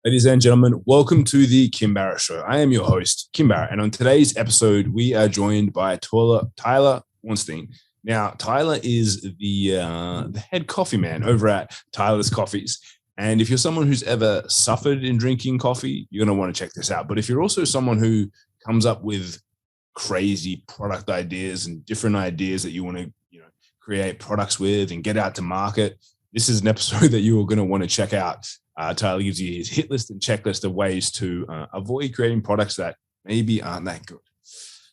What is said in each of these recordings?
Ladies and gentlemen, welcome to the Kim Barrett Show. I am your host, Kim Barrett, and on today's episode, we are joined by Tyler Ornstein. Now, Tyler is the head coffee man over at Tyler's Coffees. And if you're someone who's ever suffered in drinking coffee, you're going to want to check this out. But if you're also someone who comes up with crazy product ideas and different ideas that you want to, create products with and get out to market, this is an episode that you are going to want to check out. Tyler gives you his hit list and checklist of ways to avoid creating products that maybe aren't that good.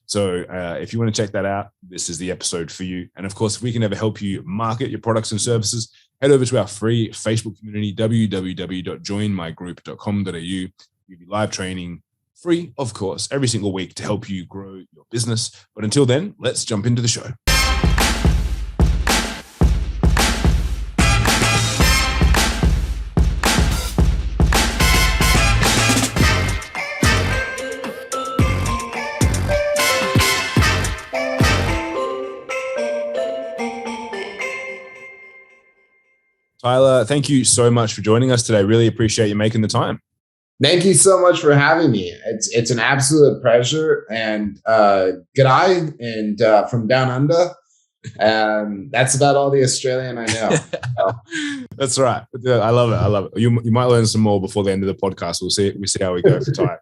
So if you want to check that out, this is the episode for you. And of course, if we can ever help you market your products and services, head over to our free Facebook community, www.joinmygroup.com.au. We'll give you live training, free, of course, every single week to help you grow your business. But until then, let's jump into the show. Tyler, thank you so much for joining us today. Really appreciate you making the time. Thank you so much for having me. It's an absolute pleasure. And g'day, and from down under. That's about all the Australian I know. That's right. I love it. I love it. You might learn some more before the end of the podcast. We'll see how we go for time.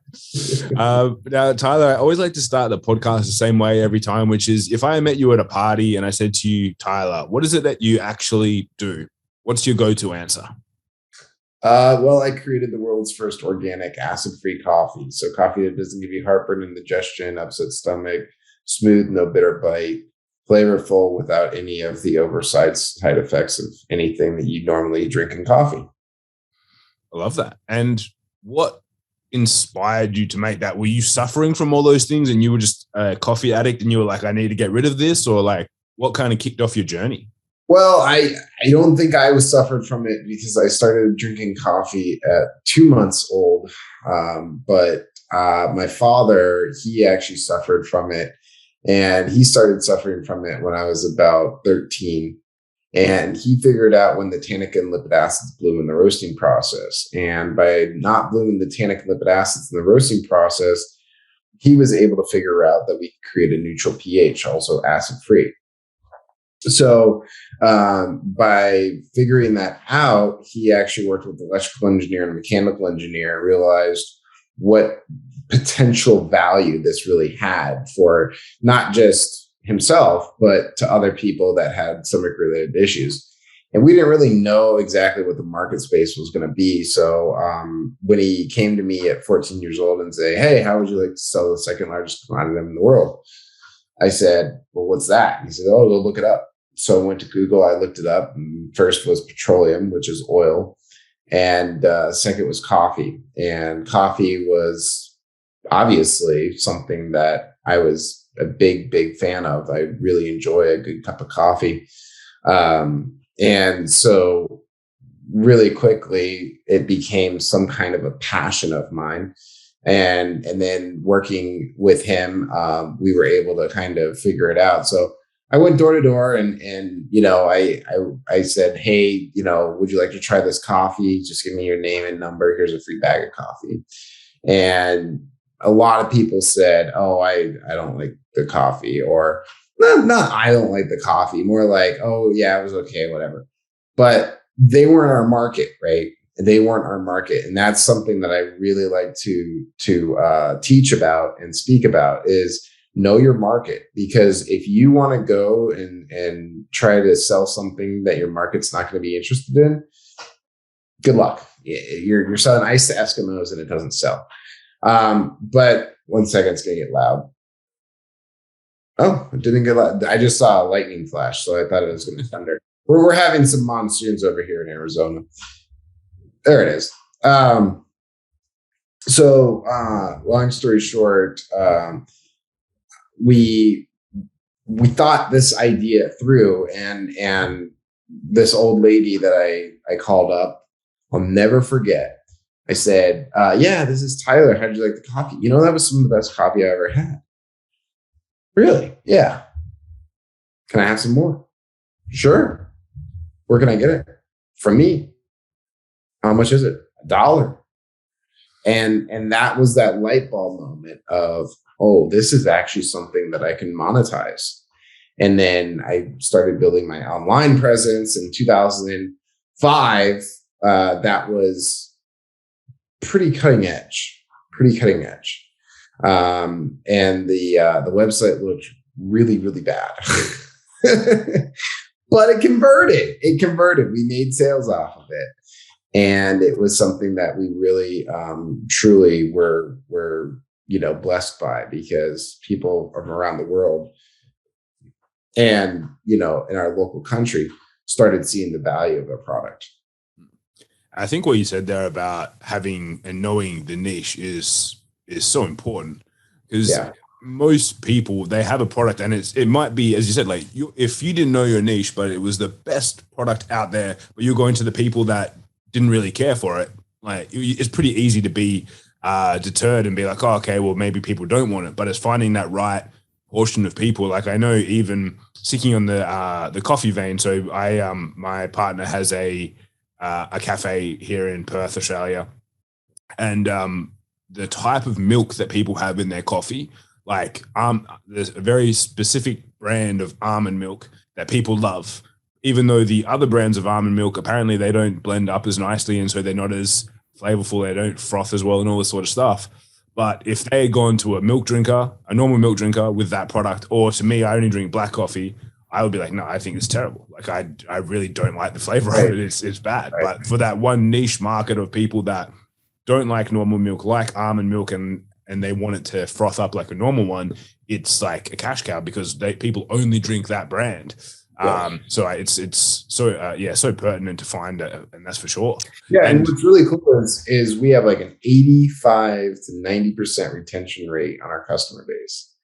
Now, Tyler, I always like to start the podcast the same way every time, which is if I met you at a party and I said to you, Tyler, what is it that you actually do? What's your go-to answer? Well, I created the world's first organic acid-free coffee. So coffee that doesn't give you heartburn, indigestion, upset stomach, smooth, no bitter bite, flavorful without any of the oversized side effects of anything that you normally drink in coffee. I love that. And what inspired you to make that? Were you suffering from all those things and you were just a coffee addict and you were like, I need to get rid of this? Or like, what kind of kicked off your journey? Well, I don't think I was suffered from it because I started drinking coffee at 2 months old. But my father, he actually suffered from it. And he started suffering from it when I was about 13. And he figured out when the tannic and lipid acids bloom in the roasting process. And by not blooming the tannic and lipid acids in the roasting process, he was able to figure out that we could create a neutral pH, also acid-free. So by figuring that out, he actually worked with an electrical engineer and a mechanical engineer and realized what potential value this really had for not just himself, but to other people that had stomach-related issues. And we didn't really know exactly what the market space was going to be. So when he came to me at 14 years old and say, hey, how would you like to sell the second largest commodity in the world? I said, well, what's that? And he said, oh, go look it up. So I went to Google, I looked it up. And first was petroleum, which is oil. And second was coffee. And coffee was obviously something that I was a big, big fan of. I really enjoy a good cup of coffee. And so really quickly, it became some kind of a passion of mine. And then working with him, we were able to kind of figure it out. So I went door to door and I said, hey, would you like to try this coffee? Just give me your name and number. Here's a free bag of coffee. And a lot of people said, oh, I don't like the coffee, or not I don't like the coffee, more like, oh yeah, it was okay, whatever. But they weren't our market, right? They weren't our market. And that's something that I really like to teach about and speak about is know your market. Because if you want to go and try to sell something that your market's not going to be interested in, good luck. You're selling ice to Eskimos and it doesn't sell. But 1 second, it's going to get loud. Oh, it didn't get loud. I just saw a lightning flash, so I thought it was going to thunder. We're having some monsoons over here in Arizona. There it is. So long story short, we thought this idea through, and this old lady that I called up, I'll never forget. I said, yeah, this is Tyler. How did you like the coffee? That was some of the best coffee I ever had. Really? Yeah. Can I have some more? Sure. Where can I get it? From me. How much is it? $1. And that was that light bulb moment of, oh, this is actually something that I can monetize. And then I started building my online presence in 2005. That was pretty cutting edge, and the website looked really, really bad. But it converted. We made sales off of it. And it was something that we really, truly were blessed by, because people from around the world and, in our local country started seeing the value of our product. I think what you said there about having and knowing the niche is so important, because most people, they have a product and it might be, as you said, like if you didn't know your niche, but it was the best product out there, but you're going to the people that didn't really care for it. Like it's pretty easy to be deterred and be like, oh, okay, well maybe people don't want it, but it's finding that right portion of people. Like I know, even sticking on the coffee vein. So my partner has a cafe here in Perth, Australia, and the type of milk that people have in their coffee, like there's a very specific brand of almond milk that people love, even though the other brands of almond milk, apparently they don't blend up as nicely, and so they're not as flavorful, they don't froth as well and all this sort of stuff. But if they had gone to a normal milk drinker with that product, or to me, I only drink black coffee, I would be like, no, I think it's terrible. Like I really don't like the flavor of it. It's bad. Right. But for that one niche market of people that don't like normal milk, like almond milk, and they want it to froth up like a normal one, it's like a cash cow, because people only drink that brand. So it's so pertinent to find, and that's for sure. Yeah, and what's really cool is we have like an 85 to 90% retention rate on our customer base.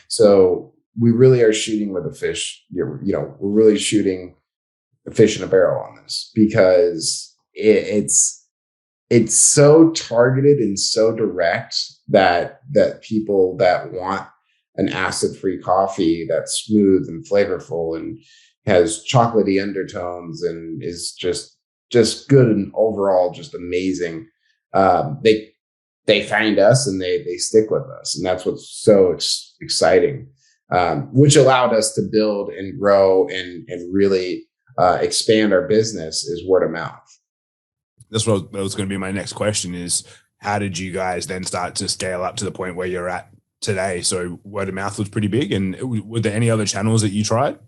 So we really are shooting with a fish. We're really shooting a fish in a barrel on this, because it's so targeted and so direct that people that want an acid-free coffee that's smooth and flavorful and has chocolatey undertones and is just good and overall just amazing, they find us and they stick with us, and that's what's so exciting, which allowed us to build and grow and really expand our business, is word of mouth. That's what was going to be my next question, is how did you guys then start to scale up to the point where you're at today? So word of mouth was pretty big, and were there any other channels that you tried?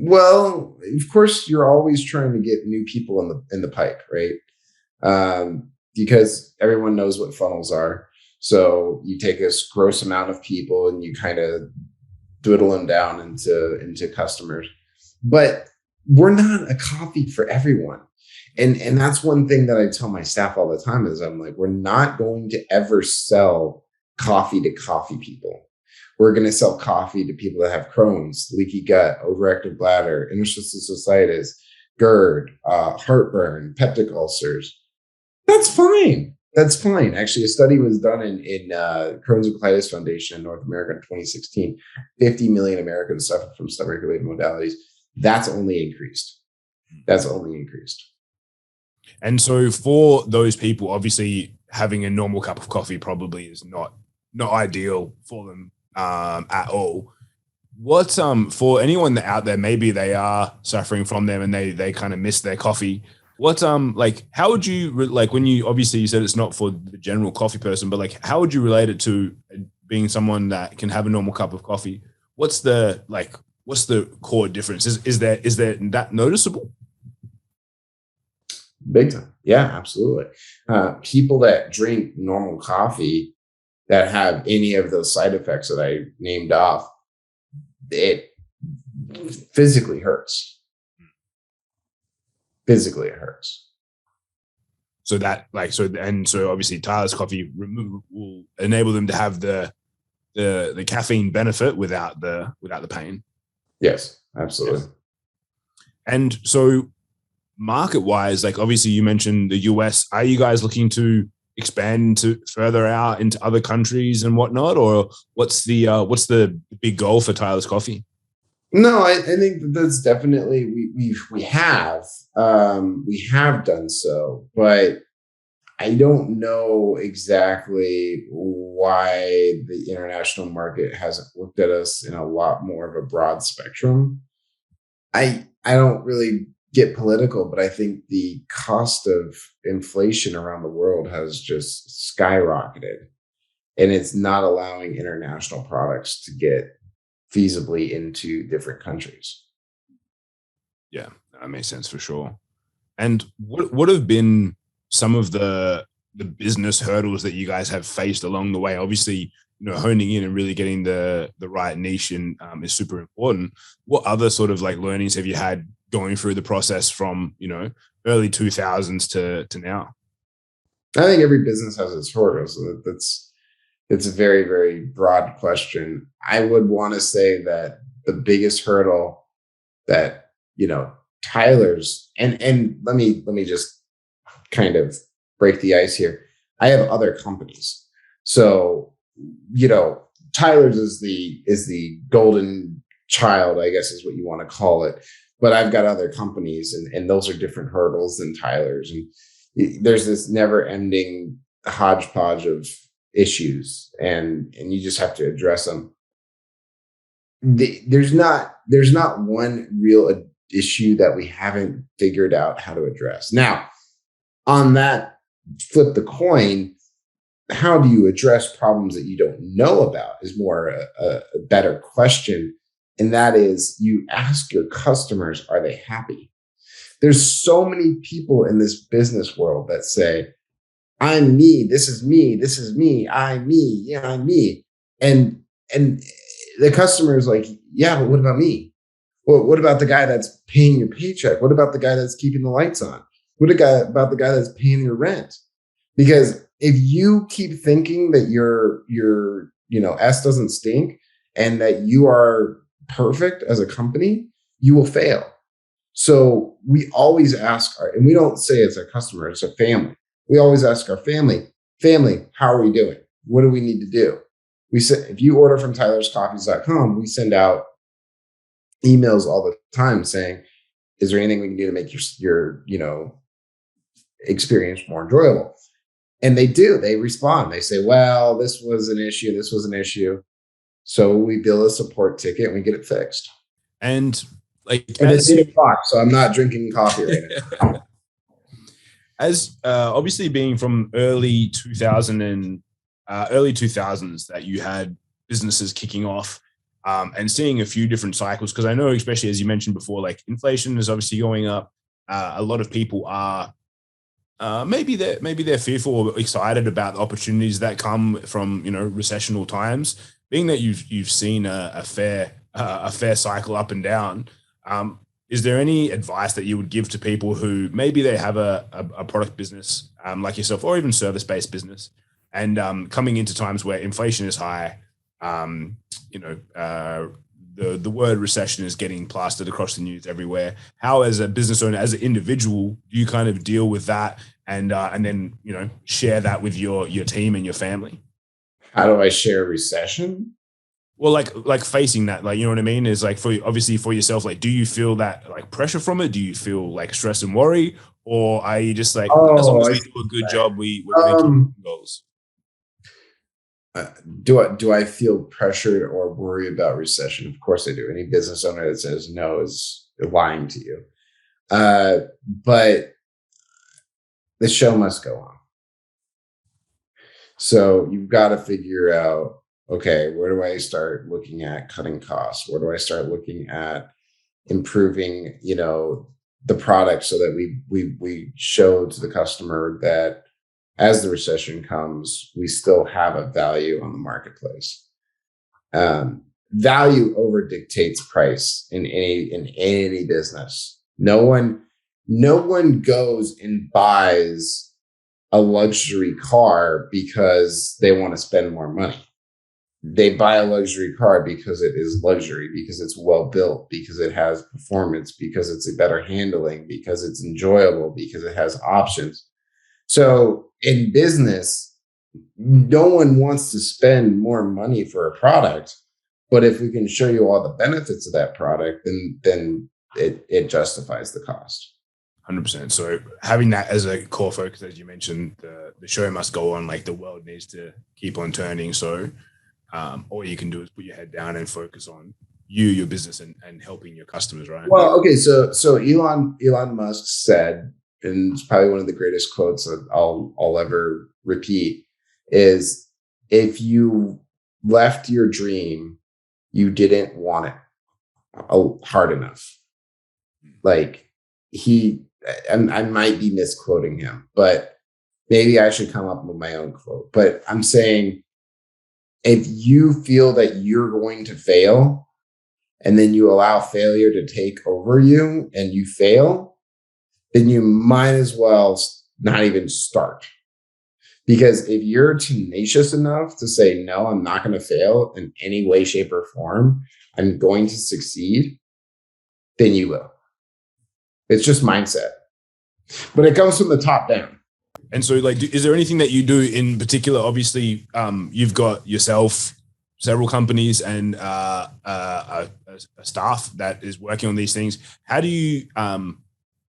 Well, of course, you're always trying to get new people in the pipe, right? Because everyone knows what funnels are. So you take a gross amount of people and you kind of dwindle them down into customers. But we're not a coffee for everyone. And that's one thing that I tell my staff all the time is I'm like, we're not going to ever sell coffee to coffee people. We're going to sell coffee to people that have Crohn's, leaky gut, overactive bladder, interstitial cystitis, GERD, heartburn, peptic ulcers. That's fine. Actually, a study was done in Crohn's and Colitis Foundation in North America in 2016. 50 million Americans suffer from stomach-related modalities. That's only increased. And so for those people, obviously having a normal cup of coffee probably is not ideal for them at all. What's for anyone that out there, maybe they are suffering from them and they kind of miss their coffee. What's like, how would you like, when you obviously you said it's not for the general coffee person, but like, how would you relate it to being someone that can have a normal cup of coffee? What's the core difference? Is there that noticeable? Big time. Yeah, absolutely. People that drink normal coffee that have any of those side effects that I named off, it physically hurts. Physically, it hurts. So that so obviously Tyler's coffee will enable them to have the caffeine benefit without the pain. Yes, absolutely. Yes. And so market wise, like obviously you mentioned the US, are you guys looking to expand to further out into other countries and whatnot, or what's the big goal for Tyler's Coffee? No, I think that's definitely we have done so, but I don't know exactly why the international market hasn't looked at us in a lot more of a broad spectrum. I don't really get political, but I think the cost of inflation around the world has just skyrocketed, and it's not allowing international products to get feasibly into different countries. Yeah, that makes sense for sure. And what have been some of the business hurdles that you guys have faced along the way? Obviously, honing in and really getting the right niche and is super important. What other sort of like learnings have you had going through the process from early 2000s to now? I think every business has its hurdles. So that's it's a very, very broad question. I would want to say that the biggest hurdle that Tyler's and let me just kind of break the ice here. I have other companies. So, you know, Tyler's is the golden child, I guess is what you want to call it. But I've got other companies and those are different hurdles than Tyler's. And there's this never ending hodgepodge of issues and you just have to address them. There's not one real issue that we haven't figured out how to address. Now, on that flip the coin, how do you address problems that you don't know about is more a better question. And that is you ask your customers, are they happy? There's so many people in this business world that say, I'm me, this is me, I'm me, yeah, I'm me. And the customer is like, yeah, but what about me? Well, what about the guy that's paying your paycheck? What about the guy that's keeping the lights on? About the guy that's paying your rent? Because if you keep thinking that your S doesn't stink and that you are perfect as a company, you will fail. So we always ask and we don't say it's a customer, it's a family. We always ask our family, how are we doing? What do we need to do? We said, if you order from tylerscoffees.com, we send out emails all the time saying, is there anything we can do to make your experience more enjoyable? And they do. They respond. They say, well, this was an issue. This was an issue. So we bill a support ticket and we get it fixed. And and it's 8 o'clock, so I'm not drinking coffee right now. As obviously being from early 2000s that you had businesses kicking off and seeing a few different cycles, because I know, especially as you mentioned before, like inflation is obviously going up. A lot of people are maybe they're fearful or excited about the opportunities that come from recessional times. Being that you've seen a fair cycle up and down, is there any advice that you would give to people who maybe they have a product business like yourself, or even service-based business, and coming into times where inflation is high, the word recession is getting plastered across the news everywhere. How, as a business owner, as an individual, do you kind of deal with that and then share that with your team and your family? How do I share recession? Well, like facing that, like, you know what I mean, is like, for obviously for yourself, like, do you feel that like pressure from it? Do you feel like stress and worry, or are you just like, as long Oh, as I we see. do a good job, we're going to keep goals? Do I feel pressured or worry about recession? Of course I do. Any business owner that says no is lying to you. But the show must go on. So you've got to figure out, okay, where do I start looking at cutting costs? Where do I start looking at improving, the product so that we show to the customer that as the recession comes, we still have a value on the marketplace. Value over dictates price in any business. No one goes and buys a luxury car because they want to spend more money. They buy a luxury car because it is luxury, because it's well built, because it has performance, because it's a better handling, because it's enjoyable, because it has options. So in business, no one wants to spend more money for a product, but if we can show you all the benefits of that product, then it justifies the cost. 100%. So having that as a core focus, as you mentioned, the show must go on. Like the world needs to keep on turning. So all you can do is put your head down and focus on your business, and helping your customers, right? Well, okay, so Elon Musk said, and it's probably one of the greatest quotes that I'll ever repeat, is if you left your dream, you didn't want it hard enough. Like I might be misquoting him, but maybe I should come up with my own quote. But I'm saying, if you feel that you're going to fail, and then you allow failure to take over you and you fail, then you might as well not even start. Because if you're tenacious enough to say, no, I'm not going to fail in any way, shape, or form, I'm going to succeed, then you will. It's just mindset. But it comes from the top down. And so, like, is there anything that you do in particular? Obviously, you've got yourself, several companies, and a staff that is working on these things. How do you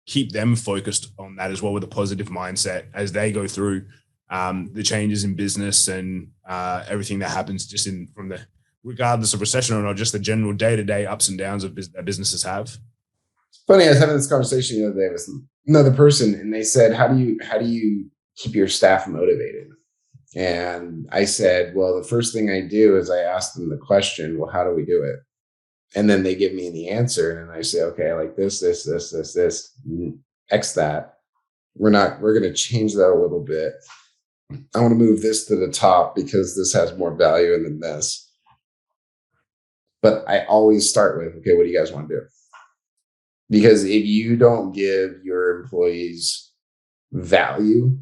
keep them focused on that as well, with a positive mindset as they go through the changes in business and everything that happens just from the, regardless of recession or not, just the general day-to-day ups and downs of that businesses have? It's funny, I was having this conversation the other day with another person, and they said, how do you keep your staff motivated? And I said, well, the first thing I do is I ask them the question, well, how do we do it? And then they give me the answer. And I say, okay, like this, X that. We're going to change that a little bit. I want to move this to the top because this has more value than this. But I always start with, okay, what do you guys want to do? Because if you don't give your employees value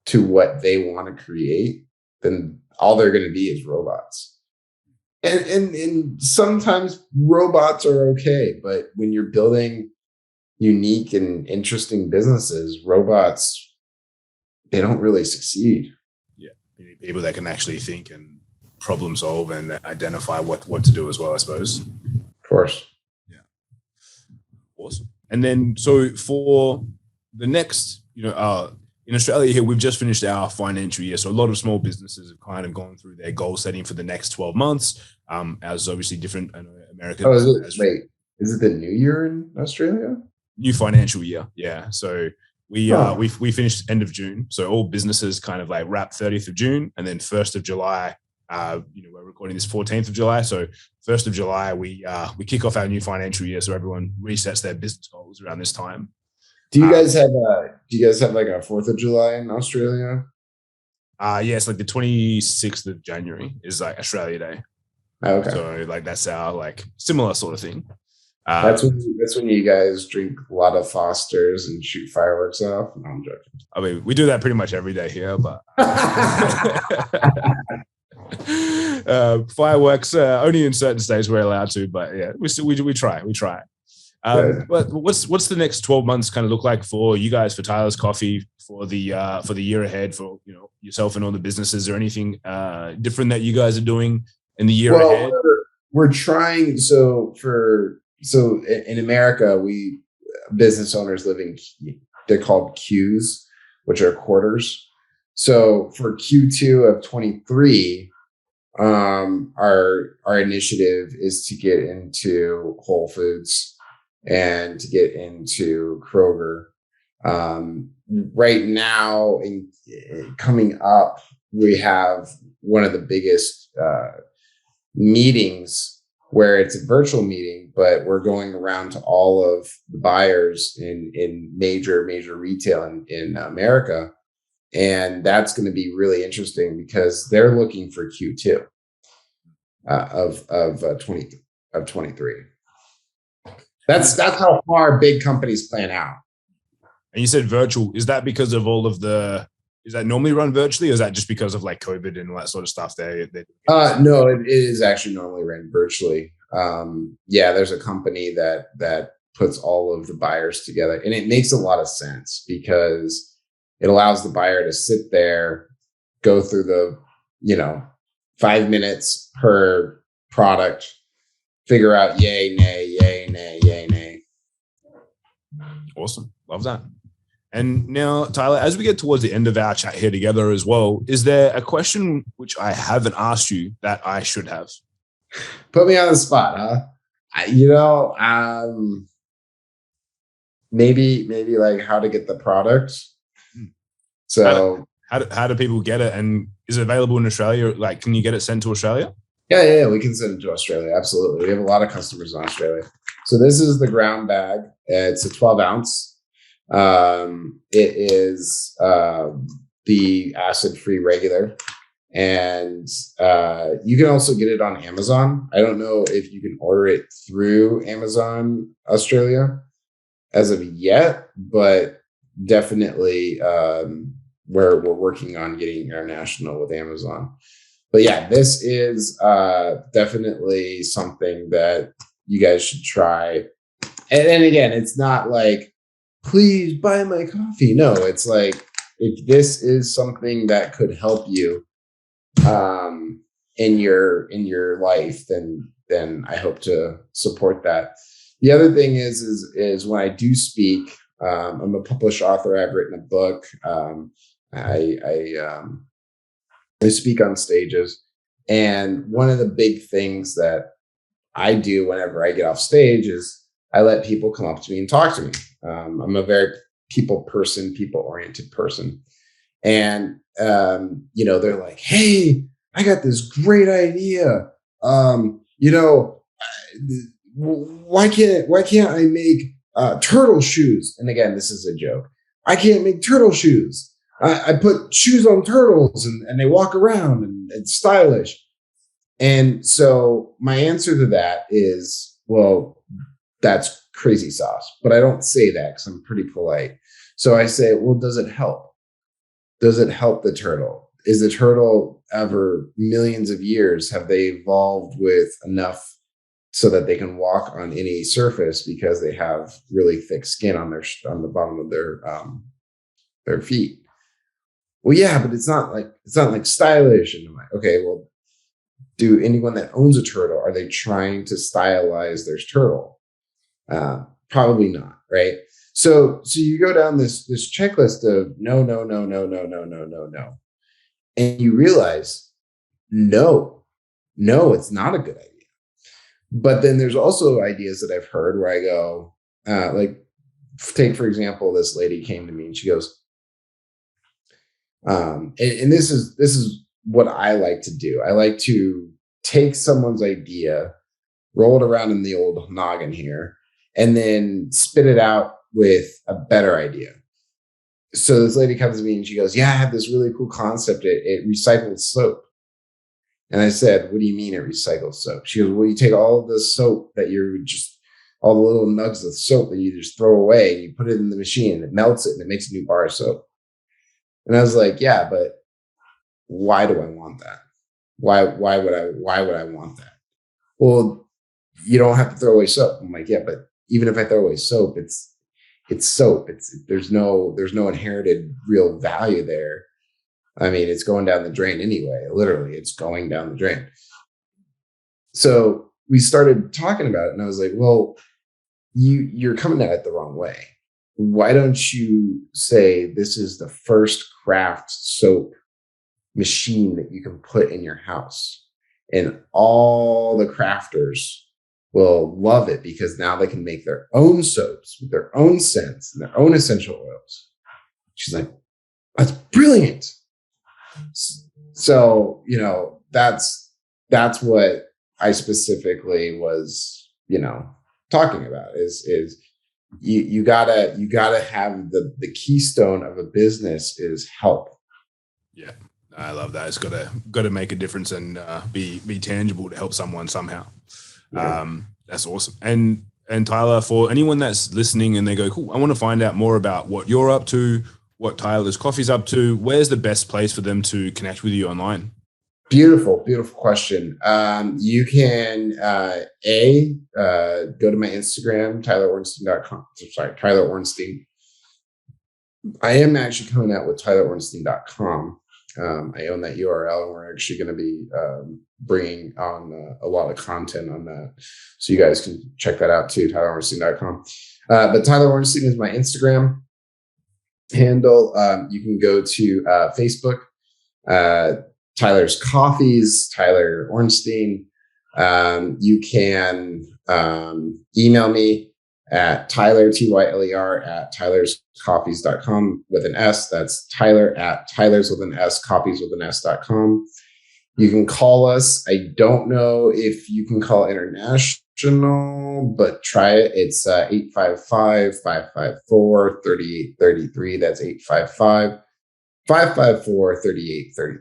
to what they want to create, then all they're going to be is robots. And sometimes robots are okay, but when you're building unique and interesting businesses, robots, they don't really succeed. Yeah, you need people that can actually think and problem solve and identify what to do as well, I suppose. Of course. Yeah. Awesome. And then, so for the next, in Australia here, we've just finished our financial year. So a lot of small businesses have kind of gone through their goal setting for the next 12 months. As obviously different, I know America. Oh, is it the new year in Australia? New financial year. Yeah. So we finished end of June. So all businesses kind of like wrap 30th of June, and then 1st of July, we're recording this 14th of July. So 1st of July, we kick off our new financial year. So everyone resets their business goals around this time. Do you guys have like a 4th of July in Australia? Yes, like the 26th of January is like Australia Day. Oh, okay. So like that's our like similar sort of thing. That's when you guys drink a lot of Fosters and shoot fireworks off. No, I'm joking. I mean, we do that pretty much every day here, but fireworks only in certain states we're allowed to. But yeah, we try. But what's the next 12 months kind of look like for you guys, for Tyler's Coffee, for the year ahead, for yourself and all the businesses? Or anything different that you guys are doing in the year ahead? We're trying. So in America, we business owners live in, they're called Qs, which are quarters. So for Q2 of 23, our initiative is to get into Whole Foods and to get into Kroger. Right now, coming up, we have one of the biggest meetings where it's a virtual meeting, but we're going around to all of the buyers in major retail in America. And that's going to be really interesting because they're looking for Q2 of 23. That's how far big companies plan out. And you said virtual. Is that because of all of is that normally run virtually, or is that just because of like COVID and all that sort of stuff? No, it is actually normally run virtually. There's a company that puts all of the buyers together, and it makes a lot of sense because it allows the buyer to sit there, go through the 5 minutes per product, figure out yay, nay, yay, nay, yay, nay. Awesome. Love that. And now, Tyler, as we get towards the end of our chat here together as well, is there a question which I haven't asked you that I should have? Put me on the spot, huh? Maybe like how to get the product. So how do people get it? And is it available in Australia? Like, can you get it sent to Australia? Yeah, we can send it to Australia. Absolutely. We have a lot of customers in Australia. So this is the ground bag. It's a 12 ounce. It is the acid-free regular. And you can also get it on Amazon. I don't know if you can order it through Amazon Australia as of yet, but definitely we're working on getting international with Amazon. But yeah, this is definitely something that you guys should try. And again, it's not like, please buy my coffee. No, it's like, if this is something that could help you in your life, then I hope to support that. The other thing is when I do speak, I'm a published author. I've written a book. I speak on stages, and one of the big things that I do whenever I get off stage is I let people come up to me and talk to me. I'm a very people-oriented person. And, they're like, hey, I got this great idea. Why can't I make turtle shoes? And again, this is a joke. I can't make turtle shoes. I put shoes on turtles and they walk around and it's stylish. And so my answer to that is, well, that's crazy sauce. But I don't say that because I'm pretty polite. So I say, well, does it help? Does it help the turtle? Is the turtle ever millions of years? Have they evolved with enough so that they can walk on any surface because they have really thick skin on the bottom of their feet? Well, yeah, but it's not like stylish. And I'm like, okay, well, do anyone that owns a turtle, are they trying to stylize their turtle? Probably not, right? So you go down this checklist of no, and you realize no, it's not a good idea. But then there's also ideas that I've heard where I go, take for example, this lady came to me and she goes, and this is what I like to do. I like to take someone's idea, roll it around in the old noggin here, and then spit it out with a better idea. So this lady comes to me and she goes, yeah, I have this really cool concept. It recycles soap. And I said, what do you mean it recycles soap? She goes, well, you take all of the soap that all the little nugs of soap that you just throw away, and you put it in the machine and it melts it and it makes a new bar of soap. And I was like, yeah, but why do I want that? Why would I want that? Well, you don't have to throw away soap. I'm like, yeah, but even if I throw away soap, it's soap. There's no inherited real value there. I mean, it's going down the drain anyway. Literally, it's going down the drain. So we started talking about it, and I was like, well, you're coming at it the wrong way. Why don't you say this is the first craft soap machine that you can put in your house, and all the crafters will love it because now they can make their own soaps with their own scents and their own essential oils. She's like, that's brilliant. So, that's what I specifically was, talking about is you gotta have the keystone of a business is help. Yeah, I love that. It's got to make a difference and be tangible to help someone somehow. Yeah. That's awesome. And Tyler, for anyone that's listening and they go, cool, I want to find out more about what you're up to, what Tyler's Coffee's up to, where's the best place for them to connect with you online? Beautiful question. You can go to my Instagram, tylerornstein.com. Sorry, Tyler Ornstein. I am actually coming out with tylerornstein.com I own that URL, and we're actually going to be bringing on a lot of content on that. So you guys can check that out too, tylerornstein.com. But Tyler Ornstein is my Instagram handle. You can go to Facebook, Tyler's Coffees, Tyler Ornstein. You can email me at Tyler, Tyler, at tylerscoffees.com with an S. That's Tyler at Tyler's with an S, coffees with an S.com. You can call us. I don't know if you can call international, but try it. It's 855-554-3833. That's 855-554-3833.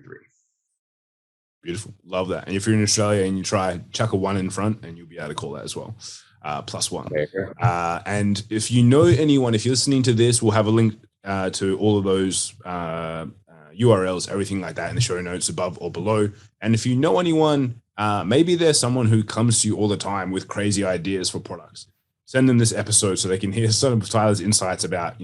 Beautiful. Love that. And if you're in Australia and you try, chuck a 1 in front and you'll be able to call that as well. +1. And if you know anyone, if you're listening to this, we'll have a link to all of those URLs, everything like that in the show notes above or below. And if you know anyone, maybe there's someone who comes to you all the time with crazy ideas for products. Send them this episode so they can hear some of Tyler's insights about,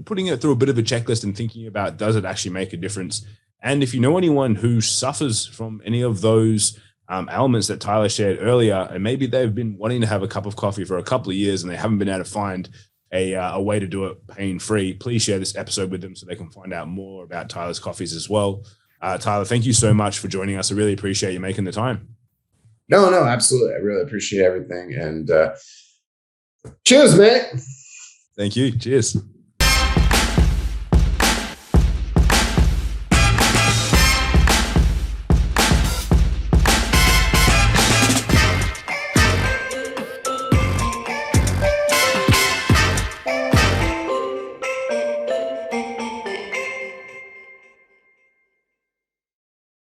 putting it through a bit of a checklist and thinking about, does it actually make a difference? And if you know anyone who suffers from any of those elements that Tyler shared earlier, and maybe they've been wanting to have a cup of coffee for a couple of years and they haven't been able to find a way to do it pain-free, please share this episode with them so they can find out more about Tyler's Coffees as well. Tyler, thank you so much for joining us. I really appreciate you making the time. No, absolutely. I really appreciate everything. And cheers, mate. Thank you. Cheers.